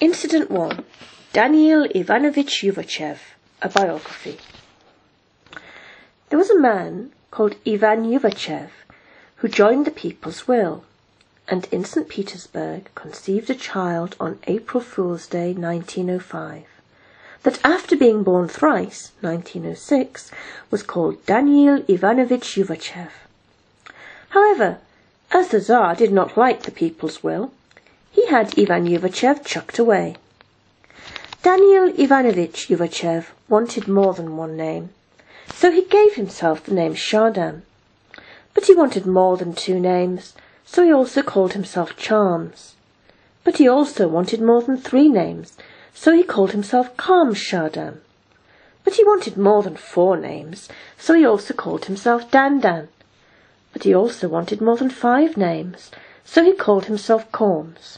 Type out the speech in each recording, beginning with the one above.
Incident 1. Daniil Ivanovich Yuvachev, a biography. There was a man called Ivan Yuvachev who joined the People's Will, and in St. Petersburg conceived a child on April Fool's Day 1905, that after being born thrice, 1906, was called Daniil Ivanovich Yuvachev. However, as the Tsar did not like the People's Will, he had Ivan Yuvachev chucked away. Daniil Ivanovich Yuvachev wanted more than one name, so he gave himself the name Shardam. But he wanted more than two names, so he also called himself Charms. But he also wanted more than three names, so he called himself Calm Shardam. But he wanted more than four names, so he also called himself Dandan. But he also wanted more than five names, so he called himself Calms.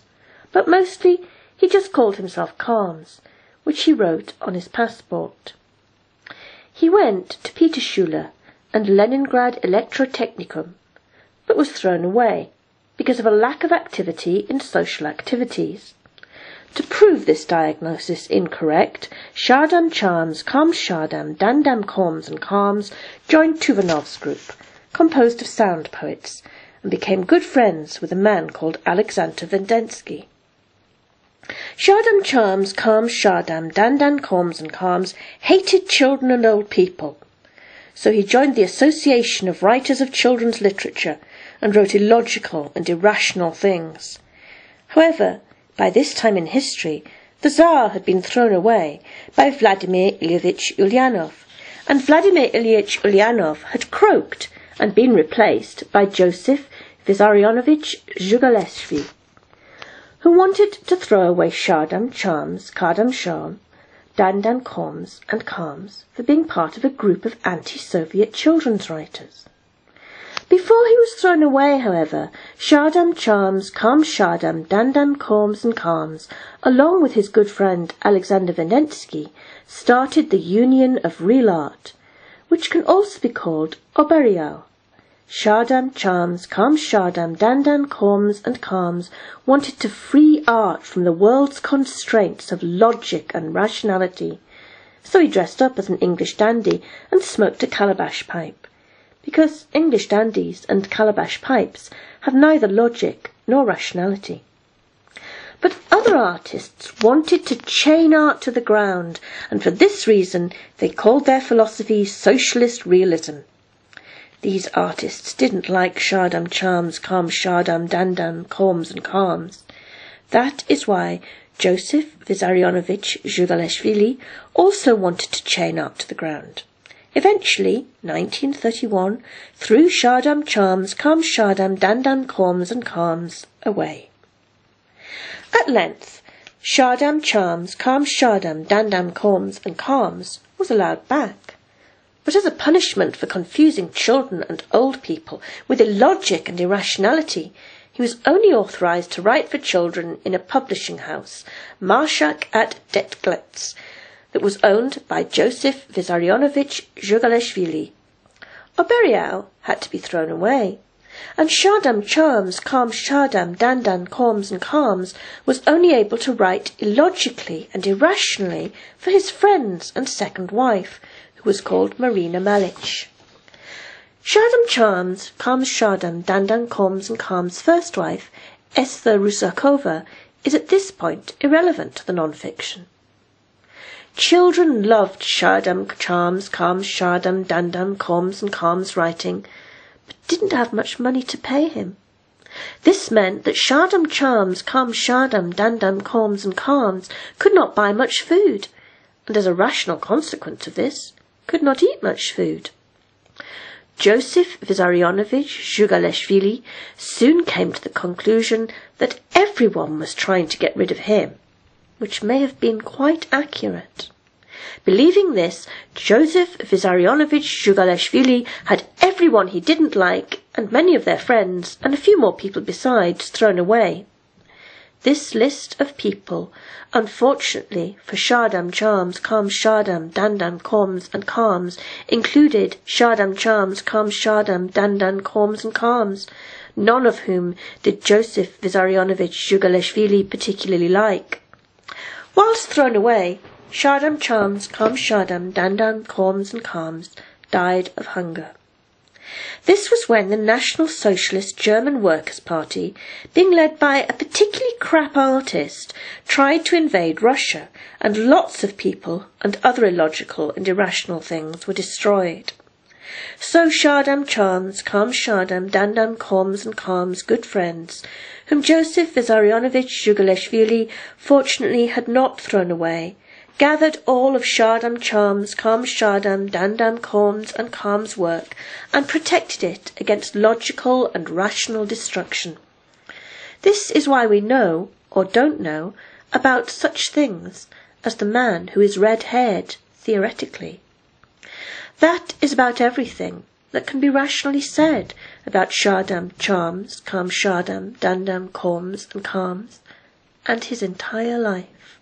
But mostly he just called himself Calms, which he wrote on his passport. He went to Peterschule and Leningrad Electrotechnicum, but was thrown away because of a lack of activity in social activities. To prove this diagnosis incorrect, Shardam Charms, Calm Shardam, Dandam Calms and Calms joined Tuvanov's group, composed of sound poets, and became good friends with a man called Alexander Vendensky. Shardam Charms, Calm Shardam, Dandan Calms and Calms hated children and old people, so he joined the Association of Writers of Children's Literature and wrote illogical and irrational things. However, by this time in history, the Tsar had been thrown away by Vladimir Ilyich Ulyanov, and Vladimir Ilyich Ulyanov had croaked and been replaced by Joseph Vissarionovich Zhugaleshvili, who wanted to throw away Shardam Charms, Kardam Sham, Dandan Calms and Calms for being part of a group of anti-Soviet children's writers. Before he was thrown away, however, Shardam Charms, Calm Shardam, Dandan Calms and Calms, along with his good friend Alexander Vendensky, started the Union of Real Art, which can also be called Oberial. Shardam Charms, Calm Shardam, Dandan Calms and Calms wanted to free art from the world's constraints of logic and rationality, so he dressed up as an English dandy and smoked a calabash pipe, because English dandies and calabash pipes have neither logic nor rationality. But other artists wanted to chain art to the ground, and for this reason they called their philosophy socialist realism. These artists didn't like Shardam Charms, Calm Shardam, Dandan, Calms and Calms. That is why Joseph Vissarionovich Zhugaleshvili also wanted to chain art to the ground. Eventually, 1931, threw Shardam Charms, Calm Shardam, Dandan Calms and Calms away. At length, Shardam Charms, Calm Shardam, Dandan Calms and Calms was allowed back. But as a punishment for confusing children and old people with illogic and irrationality, he was only authorized to write for children in a publishing house, Marshak at Detglets, that was owned by Joseph Vissarionovich Zhugaleshvili. Oberial had to be thrown away, and Shardam Charms, Calm Shardam, Dandan Calms and Calms was only able to write illogically and irrationally for his friends and second wife, who was called Marina Malich. Shardam Charms, Calm Shardam, Dandan Calms and Calms' first wife, Esther Rusakova, is at this point irrelevant to the non-fiction. Children loved Shardam Charms, Calm Shardam, Dandan Calms and Calms writing, but didn't have much money to pay him. This meant that Shardam Charms, Calm Shardam, Dandan Calms and Calms could not buy much food, and as a rational consequence of this, could not eat much food. Joseph Vissarionovich Zhugaleshvili soon came to the conclusion that everyone was trying to get rid of him, which may have been quite accurate. Believing this, Joseph Vissarionovich Zhugaleshvili had everyone he didn't like, and many of their friends, and a few more people besides, thrown away. This list of people, unfortunately for Shardam Charms, Calm Shardam, Dandan Calms and Calms, included Shardam Charms, Calm Shardam, Dandan Calms and Calms, none of whom did Joseph Vissarionovich Zhugaleshvili particularly like. Whilst thrown away, Shardam Chams, Kam Shardam, Dandam, Korms and Kams died of hunger. This was when the National Socialist German Workers' Party, being led by a particularly crap artist, tried to invade Russia, and lots of people and other illogical and irrational things were destroyed. So Shardam Chams, Kam Shardam, Dandam, Korms and Kams, good friends, whom Joseph Vissarionovich Zhugalishvili fortunately had not thrown away, gathered all of Shardam Chams, Kam Shardam, Dandam, Korms and Kam's work and protected it against logical and rational destruction. This is why we know, or don't know, about such things as the man who is red-haired, theoretically. That is about everything that can be rationally said about Shardam Chams, Kam Shardam, Dandam, Korms and Kams, and his entire life.